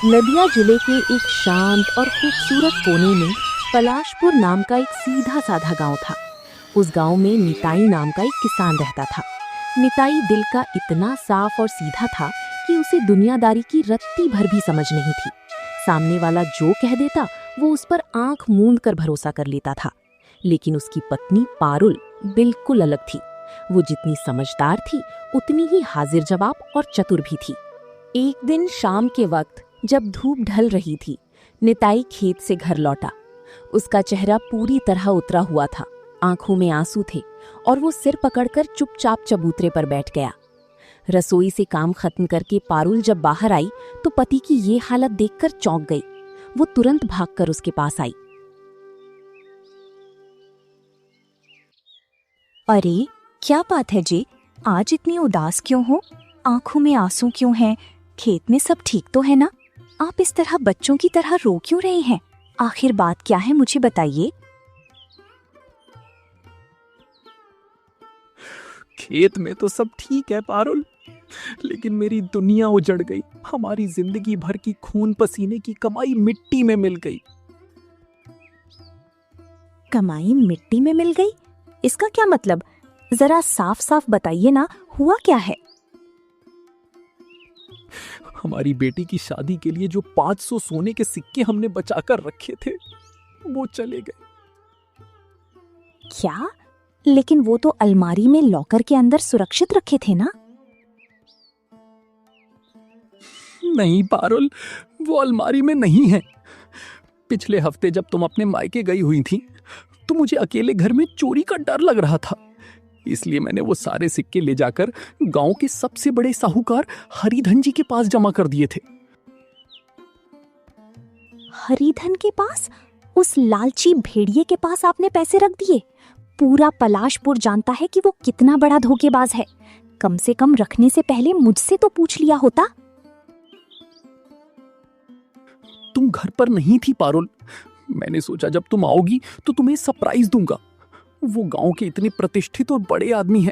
नदिया जिले के एक शांत और खूबसूरत कोने में पलाशपुर नाम का एक सीधा साधा गांव था। उस गांव में निताई नाम का एक किसान रहता था। निताई दिल का इतना साफ और सीधा था कि उसे दुनियादारी की रत्ती भर भी समझ नहीं थी। सामने वाला जो कह देता वो उस पर आंख मूंद कर भरोसा कर लेता था। लेकिन उसकी पत्नी पारुल बिल्कुल अलग थी। वो जितनी समझदार थी उतनी ही हाजिर जवाब और चतुर भी थी। एक दिन शाम के वक्त जब धूप ढल रही थी, निताई खेत से घर लौटा। उसका चेहरा पूरी तरह उतरा हुआ था, आंखों में आंसू थे और वो सिर पकड़कर चुपचाप चबूतरे पर बैठ गया। रसोई से काम खत्म करके पारुल जब बाहर आई तो पति की ये हालत देखकर चौंक गई। वो तुरंत भागकर उसके पास आई। अरे, क्या बात है जी? आज इतनी उदास क्यों हो? आंखों में आंसू क्यों हैं? खेत में सब ठीक तो है ना? आप इस तरह बच्चों की तरह रो क्यों रहे हैं? आखिर बात क्या है, मुझे बताइए। खेत में तो सब ठीक है पारुल, लेकिन मेरी दुनिया उजड़ गई। हमारी जिंदगी भर की खून पसीने की कमाई मिट्टी में मिल गई। कमाई मिट्टी में मिल गई? इसका क्या मतलब? जरा साफ साफ बताइए ना, हुआ क्या है? हमारी बेटी की शादी के लिए जो 500 सोने के सिक्के हमने बचाकर रखे थे वो चले गए। क्या? लेकिन वो तो अलमारी में लॉकर के अंदर सुरक्षित रखे थे ना? नहीं पारुल, वो अलमारी में नहीं है। पिछले हफ्ते जब तुम अपने मायके गई हुई थी तो मुझे अकेले घर में चोरी का डर लग रहा था। इसलिए मैंने वो सारे सिक्के ले जाकर गांव के सबसे बड़े साहूकार हरिधन जी के पास जमा कर दिए थे। हरिधन के पास? उस लालची भेड़िए के पास आपने पैसे रख दिए? पूरा पलाशपुर जानता है कि वो कितना बड़ा धोखेबाज है। कम से कम रखने से पहले मुझसे तो पूछ लिया होता। तुम घर पर नहीं थी पारुल। मैंने सोचा जब तुम आओगी तो तुम्हें सरप्राइज दूंगा। वो गांव के इतने प्रतिष्ठित और बड़े आदमी हैं,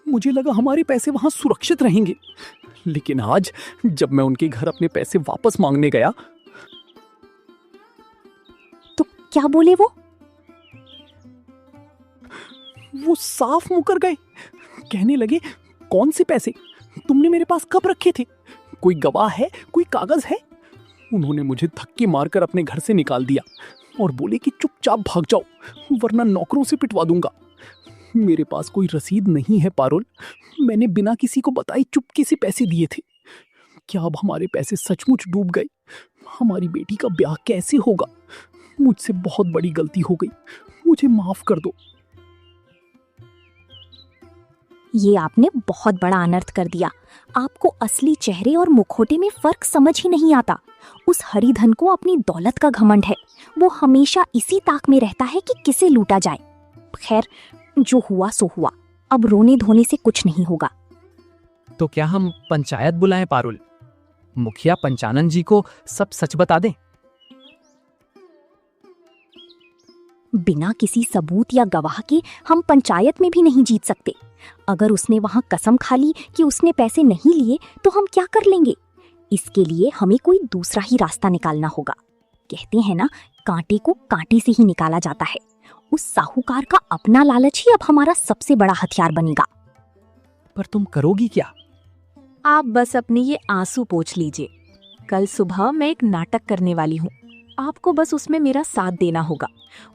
मुझे लगा हमारे पैसे वहां सुरक्षित रहेंगे। लेकिन आज जब मैं उनके घर अपने पैसे वापस मांगने गया तो क्या बोले वो? वो साफ मुकर गए। कहने लगे, कौन से पैसे? तुमने मेरे पास कब रखे थे? कोई गवाह है? कोई कागज है? उन्होंने मुझे धक्के मारकर अपने घर से निकाल दिया और बोले कि चुपचाप भाग जाओ, वरना नौकरों से पिटवा दूंगा। मेरे पास कोई रसीद नहीं है पारुल। मैंने बिना किसी को बताए चुपके से पैसे दिए थे। क्या अब हमारे पैसे सचमुच डूब गए? हमारी बेटी का ब्याह कैसे होगा? मुझसे बहुत बड़ी गलती हो गई, मुझे माफ कर दो। ये आपने बहुत बड़ा अनर्थ कर दिया। आपको असली चेहरे और मुखौटे में फर्क समझ ही नहीं आता। उस हरिधन को अपनी दौलत का घमंड है। वो हमेशा इसी ताक में रहता है कि किसे लूटा जाए। खैर, जो हुआ सो हुआ। अब रोने धोने से कुछ नहीं होगा। तो क्या हम पंचायत बुलाएं पारुल? मुखिया पंचानन जी को सब सच बता दें? बिना किसी सबूत या गवाह के हम पंचायत में भी नहीं जीत सकते। अगर उसने वहां कसम खा ली कि उसने पैसे नहीं लिए तो हम क्या कर लेंगे? इसके लिए हमें कोई दूसरा ही रास्ता निकालना होगा। कहते हैं ना, कांटे को कांटे से ही निकाला जाता है। उस साहूकार का अपना लालच ही अब हमारा सबसे बड़ा हथियार बनेगा। पर तुम करोगी क्या? आप बस अपने ये आंसू पोंछ लीजिए। कल सुबह मैं एक नाटक करने वाली हूँ। आपको बस उसमें मेरा साथ देना होगा।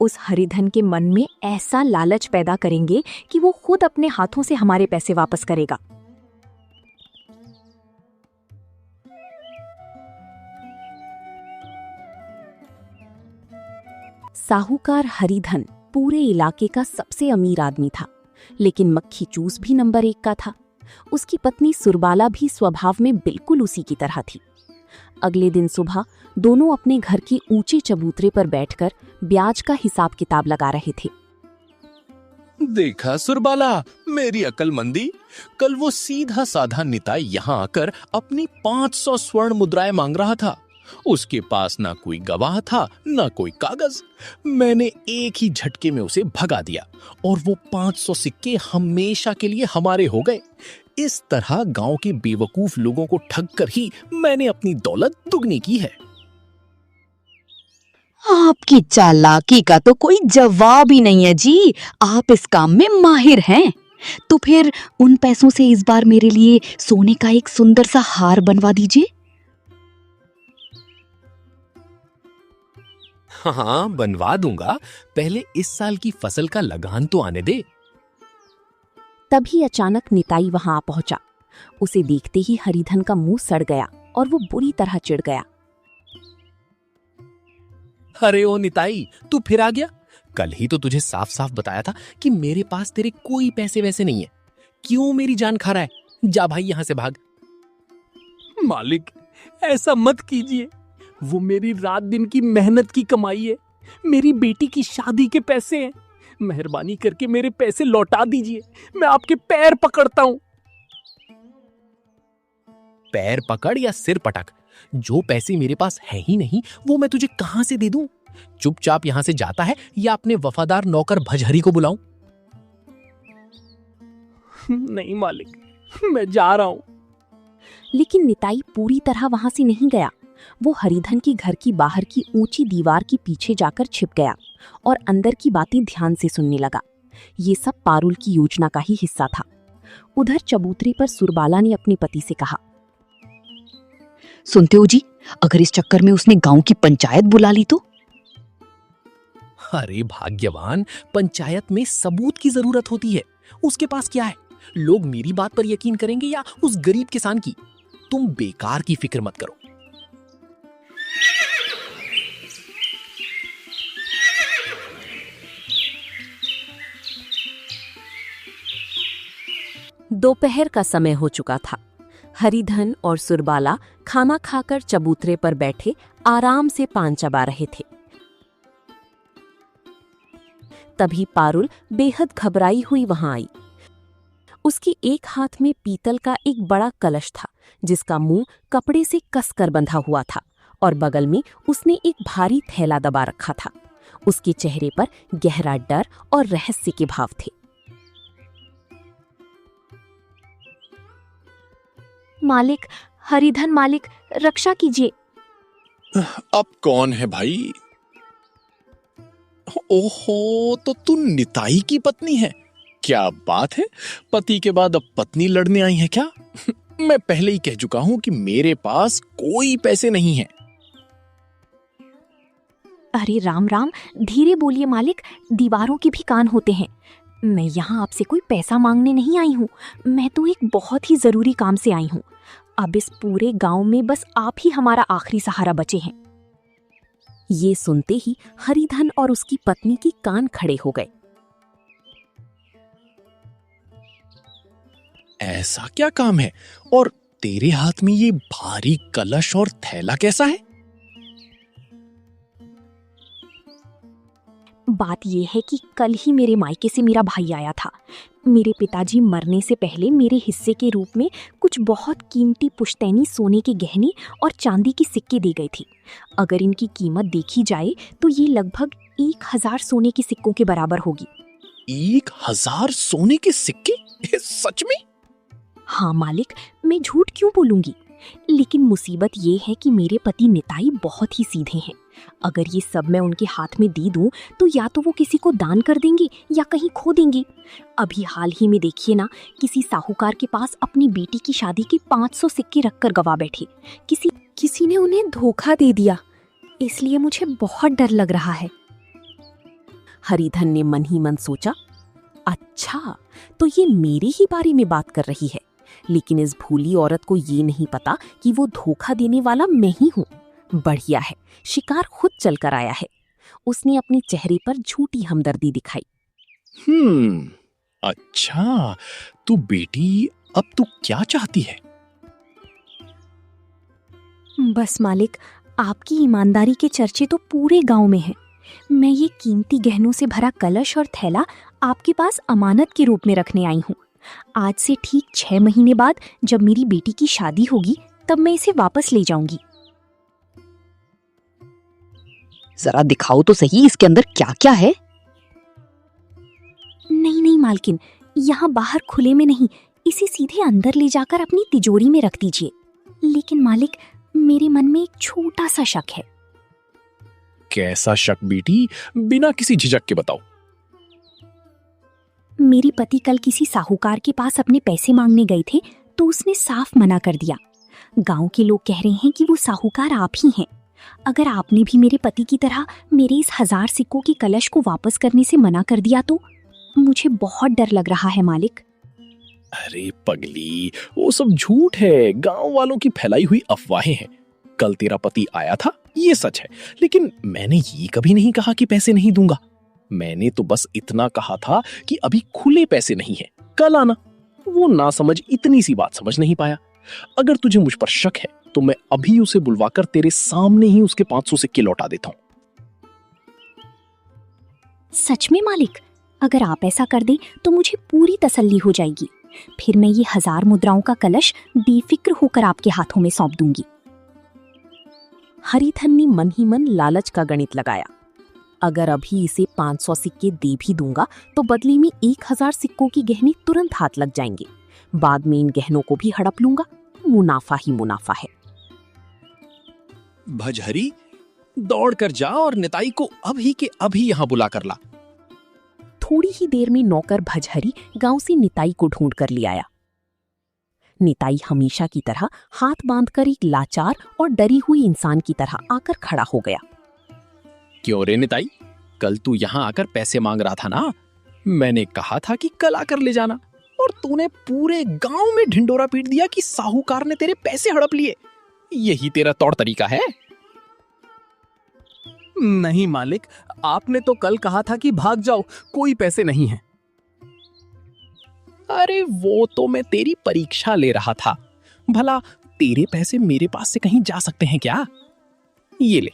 उस हरिधन के मन में ऐसा लालच पैदा करेंगे कि वो खुद अपने हाथों से हमारे पैसे वापस करेगा। साहूकार हरिधन पूरे इलाके का सबसे अमीर आदमी था, लेकिन मक्खी चूस भी नंबर 1 का था। उसकी पत्नी सुरबाला भी स्वभाव में बिल्कुल उसी की तरह थी। अगले दिन सुबह दोनों अपने घर के ऊंचे चबूतरे पर बैठकर ब्याज का हिसाब किताब लगा रहे थे। देखा सुरबाला, मेरी अक्लमंदी। कल वो सीधा साधा निताई यहाँ आकर अपनी 500 स्वर्ण मुद्राएं मांग रहा था। उसके पास ना कोई गवाह था, ना कोई कागज। मैंने एक ही झटके में उसे भगा दिया और वो 500 सिक्के हमेशा के लिए हमारे हो गए। इस तरह गांव के बेवकूफ लोगों को ठग कर ही मैंने अपनी दौलत दुगनी की है। आपकी चालाकी का तो कोई जवाब ही नहीं है जी। आप इस काम में माहिर हैं। तो फिर उन पैसों से इस बार मेरे लिए सोने का एक सुंदर सा हार बनवा दीजिए। हाँ, बनवा दूंगा। पहले इस साल की फसल का लगान तो आने दे। तभी अचानक निताई वहां आ पहुंचा। उसे देखते ही हरिधन का मुंह सड़ गया और वो बुरी तरह चिढ़ गया। अरे ओ निताई, तू फिर आ गया। कल ही तो तुझे साफ साफ बताया था कि मेरे पास तेरे कोई पैसे वैसे नहीं है। क्यों मेरी जान खा रहा है? जा भाई यहां से भाग। मालिक, ऐसा मत कीजिए। वो मेरी रात दिन की मेहनत की कमाई है, मेरी बेटी की शादी के पैसे हैं। मेहरबानी करके मेरे पैसे लौटा दीजिए। मैं आपके पैर पकड़ता हूं। पैर पकड़ या सिर पटक, जो पैसे मेरे पास है ही नहीं वो मैं तुझे कहां से दे दूं? चुपचाप यहां से जाता है या अपने वफादार नौकर भजहरी को बुलाऊं? नहीं मालिक, मैं जा रहा हूं। लेकिन निताई पूरी तरह वहां से नहीं गया। वो हरिधन की घर की बाहर की ऊंची दीवार के पीछे जाकर छिप गया और अंदर की बातें ध्यान से सुनने लगा। ये सब पारुल की योजना का ही हिस्सा था। उधर चबूतरे पर सुरबाला ने अपने पति से कहा, सुनते हो जी, अगर इस चक्कर में उसने गांव की पंचायत बुला ली तो? अरे भाग्यवान, पंचायत में सबूत की जरूरत होती है। उसके पास क्या है? लोग मेरी बात पर यकीन करेंगे या उस गरीब किसान की? तुम बेकार की फिक्र मत करो। दोपहर का समय हो चुका था। हरिधन और सुरबाला खाना खाकर चबूतरे पर बैठे आराम से पान चबा रहे थे। तभी पारुल बेहद घबराई हुई वहां आई। उसकी एक हाथ में पीतल का एक बड़ा कलश था जिसका मुंह कपड़े से कसकर बंधा हुआ था और बगल में उसने एक भारी थैला दबा रखा था। उसके चेहरे पर गहरा डर और रहस्य के भाव थे। मालिक, हरिधन मालिक, रक्षा कीजिए। अब कौन है भाई? ओहो, तो तू निताई की पत्नी है। क्या बात है, पति के बाद अब पत्नी लड़ने आई है क्या? मैं पहले ही कह चुका हूं कि मेरे पास कोई पैसे नहीं हैं। अरे राम राम, धीरे बोलिए मालिक, दीवारों के भी कान होते हैं। मैं यहाँ आपसे कोई पैसा मांगने नहीं आई हूँ। मैं तो एक बहुत ही जरूरी काम से आई हूँ। अब इस पूरे गांव में बस आप ही हमारा आखिरी सहारा बचे हैं। ये सुनते ही हरिधन और उसकी पत्नी के कान खड़े हो गए। ऐसा क्या काम है? और तेरे हाथ में ये भारी कलश और थैला कैसा है? बात यह है कि कल ही मेरे मायके से मेरा भाई आया था। मेरे पिताजी मरने से पहले मेरे हिस्से के रूप में कुछ बहुत कीमती पुश्तैनी सोने के गहने और चांदी की सिक्के दी गई थी। अगर इनकी कीमत देखी जाए तो ये लगभग 1000 सोने के सिक्कों के बराबर होगी। 1000 सोने के सिक्के? सच में? हाँ मालिक, मैं झूठ क्यों बोलूंगी। लेकिन मुसीबत ये है कि मेरे पति निताई बहुत ही सीधे हैं। अगर ये सब मैं उनके हाथ में दे दूं तो या तो वो किसी को दान कर देंगे या कहीं खो देंगे। अभी हाल ही में देखिए ना, किसी साहूकार के पास अपनी बेटी की शादी के 500 सिक्के रखकर गवा बैठे। किसी ने उन्हें धोखा दे दिया। इसलिए मुझे बहुत डर लग रहा है। हरिधन ने मन ही मन सोचा, अच्छा तो ये मेरे ही बारे में बात कर रही है। लेकिन इस भूली औरत को ये नहीं पता कि वो धोखा देने वाला मैं ही हूं। बढ़िया है, शिकार खुद चल कर आया है। उसने अपने चेहरे पर झूठी हमदर्दी दिखाई। अच्छा, तू बेटी अब तू क्या चाहती है? बस मालिक, आपकी ईमानदारी के चर्चे तो पूरे गांव में हैं। मैं ये कीमती गहनों से भरा कलश और थैला आपके पास अमानत के रूप में रखने आई हूँ। आज से ठीक 6 महीने बाद जब मेरी बेटी की शादी होगी तब मैं इसे वापस ले जाऊंगी। जरा दिखाओ तो सही, इसके अंदर क्या क्या है? नहीं मालकिन, यहाँ बाहर खुले में नहीं, इसे सीधे अंदर ले जाकर अपनी तिजोरी में रख दीजिए। लेकिन मालिक, मेरे मन में एक छोटा सा शक है। कैसा शक बेटी? बिना किसी झिझक के बताओ। मेरे पति कल किसी साहूकार के पास अपने पैसे मांगने गए थे तो उसने साफ मना कर दिया। गांव के लोग कह रहे हैं कि वो साहूकार आप ही हैं। अगर आपने भी मेरे पति की तरह मेरे इस 1000 सिक्कों की कलश को वापस करने से मना कर दिया तो मुझे बहुत डर लग रहा है मालिक। अरे पगली, वो सब झूठ है, गांव वालों की फैलाई हुई अफवाहें हैं। कल तेरा पति आया था, ये सच है, लेकिन मैंने ये कभी नहीं कहा कि पैसे नहीं दूंगा। मैंने तो बस इतना कहा था कि अभी खुले पैसे नहीं है, कल आना। वो ना समझ इतनी सी बात समझ नहीं पाया। अगर तुझे मुझ पर शक है तो मैं अभी उसे बुलवाकर तेरे सामने ही उसके 500 सिक्के लौटा देता हूं। सच में मालिक? अगर आप ऐसा कर दें तो मुझे पूरी तसल्ली हो जाएगी। फिर मैं ये 1000 मुद्राओं का कलश बेफिक्र होकर आपके हाथों में सौंप दूंगी। हरिधन ने मन ही मन लालच का गणित लगाया। अगर अभी इसे 500 सिक्के दे भी दूंगा तो बदले में 1000 सिक्कों की गहने तुरंत हाथ लग जाएंगे। बाद में इन गहनों को भी हड़प लूंगा। मुनाफा ही मुनाफा है। भजहरी, दौड़ कर जा और निताई को अभी के अभी यहां बुला कर ला। थोड़ी ही देर में नौकर भजहरी गांव से निताई को ढूंढ कर ले आया। निताई हमेशा की तरह हाथ बांधकर एक लाचार और डरी हुई इंसान की तरह आकर खड़ा हो गया। क्यों रे निताई, कल तू यहां आकर पैसे मांग रहा था ना? मैंने कहा था कि कल आकर ले जाना, और तूने पूरे गांव में ढिंडोरा पीट दिया कि साहूकार ने तेरे पैसे हड़प लिए। यही तेरा तौर तरीका है? नहीं मालिक, आपने तो कल कहा था कि भाग जाओ, कोई पैसे नहीं है। अरे वो तो मैं तेरी परीक्षा ले रहा था। भला तेरे पैसे मेरे पास से कहीं जा सकते हैं क्या? ये ले,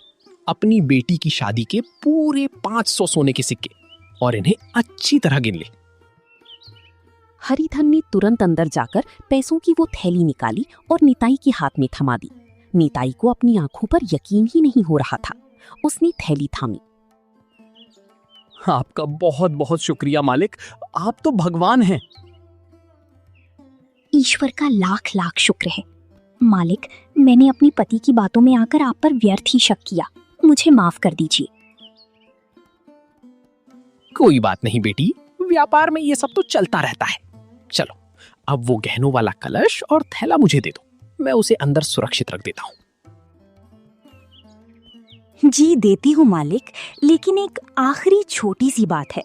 अपनी बेटी की शादी के पूरे 500 सोने के सिक्के, और इन्हें अच्छी तरह गिन ले। हरिधन ने तुरंत अंदर जाकर पैसों की वो थैली निकाली और निताई के हाथ में थमा दी। निताई को अपनी आंखों पर यकीन ही नहीं हो रहा था। उसने थैली थामी। आपका बहुत बहुत शुक्रिया मालिक, आप तो भगवान हैं। ईश्वर का लाख लाख शुक्र है। मालिक, मैंने अपनी पति की बातों में आकर आप पर व्यर्थ ही शक किया। मुझे माफ कर दीजिए। कोई बात नहीं बेटी, व्यापार में ये सब तो चलता रहता है। चलो, अब वो गहनों वाला कलश और थैला मुझे दे दो, मैं उसे अंदर सुरक्षित रख देता हूं। जी देती हूँ मालिक, लेकिन एक आखिरी छोटी सी बात है।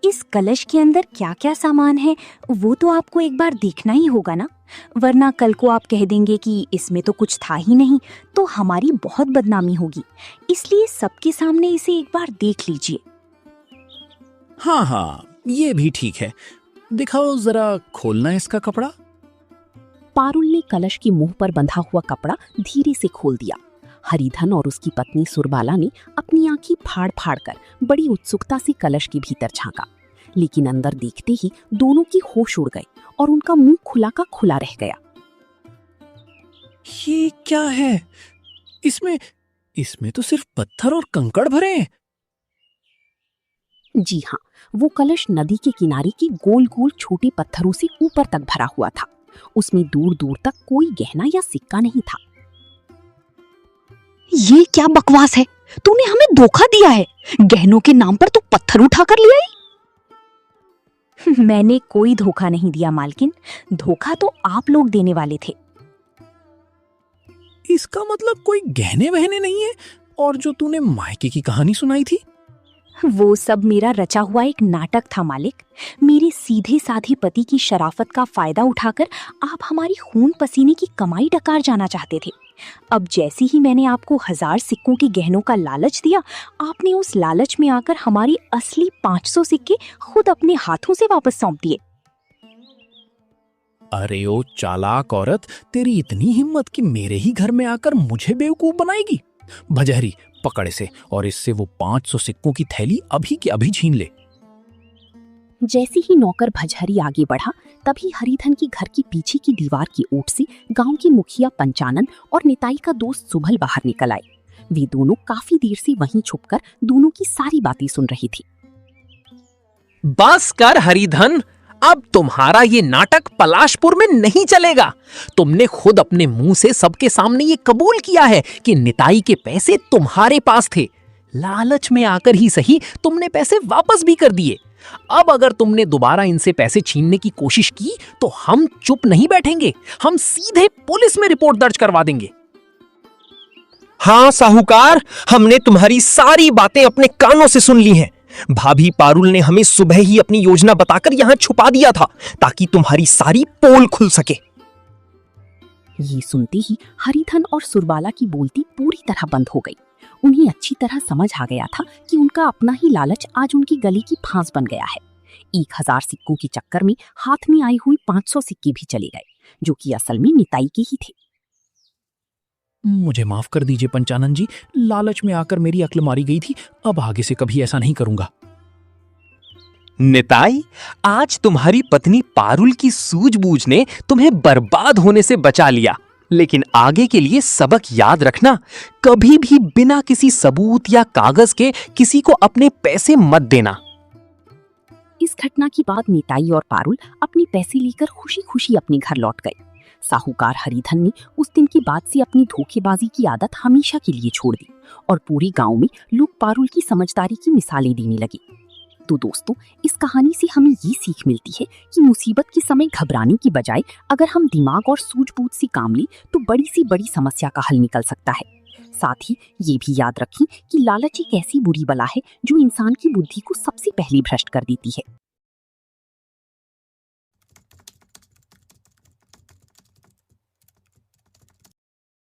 इस कलश के अंदर क्या क्या सामान है वो तो आपको एक बार देखना ही होगा ना, वरना कल को आप कह देंगे कि इसमें तो कुछ था ही नहीं, तो हमारी बहुत बदनामी होगी। इसलिए सबके सामने इसे एक बार देख लीजिए। हाँ हाँ, ये भी ठीक है। दिखाओ जरा, खोलना इसका कपड़ा। पारुल ने कलश के मुंह पर बंधा हुआ कपड़ा धीरे से खोल दिया। हरिधन और उसकी पत्नी सुरबाला ने अपनी आंखें फाड़ फाड़ कर बड़ी उत्सुकता से कलश के भीतर झांका, लेकिन अंदर देखते ही दोनों की होश उड़ गई और उनका मुंह खुला का खुला रह गया। ये क्या है? इसमें तो सिर्फ पत्थर और कंकड़ भरे हैं। जी हाँ, वो कलश नदी के किनारे के गोल गोल छोटे पत्थरों से ऊपर तक भरा हुआ था। उसमें दूर दूर तक कोई गहना या सिक्का नहीं था। ये क्या बकवास है? तूने हमें धोखा दिया है। गहनों के नाम पर तू पत्थर उठाकर ले आई। मैंने कोई धोखा नहीं दिया मालकिन, धोखा तो आप लोग देने वाले थे। इसका मतलब कोई गहने वहने नहीं है? और जो तूने मायके की कहानी सुनाई थी? वो सब मेरा रचा हुआ एक नाटक था मालिक। मेरे सीधे साधे पति की शराफत का फायदा उठाकर आप हमारी खून पसीने की कमाई डकार जाना चाहते थे। अब जैसे ही मैंने आपको 1000 सिक्कों के गहनों का लालच दिया, आपने उस लालच में आकर हमारी असली 500 सिक्के खुद अपने हाथों से वापस सौंप दिए। अरे ओ चालाक औरत, तेरी इतनी हिम्मत कि मेरे ही घर में आकर मुझे बेवकूफ बनाएगी। भजहरी, पकड़ इसे और इससे वो 500 सिक्कों की थैली अभी के अभी छीन ले। जैसे ही नौकर भजहरी आगे बढ़ा, तभी हरिधन की घर के पीछे की दीवार की ओट से गांव के मुखिया पंचानन और निताई का दोस्त सुभल बाहर निकल आए। वे दोनों काफी देर से वहीं छुपकर दोनों की सारी बातें सुन रही थी। बस कर हरिधन, अब तुम्हारा ये नाटक पलाशपुर में नहीं चलेगा। तुमने खुद अपने मुंह से सबके सामने ये कबूल किया है कि निताई के पैसे तुम्हारे पास थे। लालच में आकर ही सही तुमने पैसे वापस भी कर दिए। अब अगर तुमने दोबारा इनसे पैसे छीनने की कोशिश की तो हम चुप नहीं बैठेंगे, हम सीधे पुलिस में रिपोर्ट दर्ज करवा देंगे। हाँ साहूकार, हमने तुम्हारी सारी बातें अपने कानों से सुन ली हैं। भाभी पारुल ने हमें सुबह ही अपनी योजना बताकर यहाँ छुपा दिया था ताकि तुम्हारी सारी पोल खुल सके। ये सुनते ही हरिधन और सुरबाला की बोलती पूरी तरह बंद हो गई। उन्हें अच्छी तरह समझ आ गया था कि उनका अपना ही लालच आज उनकी गले की फांस बन गया है। 1000 सिक्कों के चक्कर में हाथ में आई हुई 500 सिक्के भी चले गए, जो कि असल में निताई के ही थे। मुझे माफ कर दीजिए पंचानन जी, लालच में आकर मेरी अक्ल मारी गई थी। अब आगे से कभी ऐसा नहीं करूंगा। निताई, आज तुम्हारी पत्नी पारुल की सूझबूझ ने तुम्हें बर्बाद होने से बचा लिया, लेकिन आगे के लिए सबक याद रखना, कभी भी बिना किसी सबूत या कागज के किसी को अपने पैसे मत देना। इस घटना के बाद निताई और पारुल अपने पैसे लेकर खुशी खुशी अपने घर लौट गए। साहूकार हरिधन ने उस दिन के बाद से अपनी धोखेबाजी की आदत हमेशा के लिए छोड़ दी और पूरे गांव में लोग पारुल की समझदारी की मिसालें देने लगे। तो दोस्तों, इस कहानी से हमें ये सीख मिलती है कि मुसीबत के समय घबराने की बजाय अगर हम दिमाग और सूझबूझ से काम लें तो बड़ी सी बड़ी समस्या का हल निकल सकता है। साथ ही ये भी याद रखें कि लालच एक ऐसी बुरी बला है जो इंसान की बुद्धि को सबसे पहले भ्रष्ट कर देती है।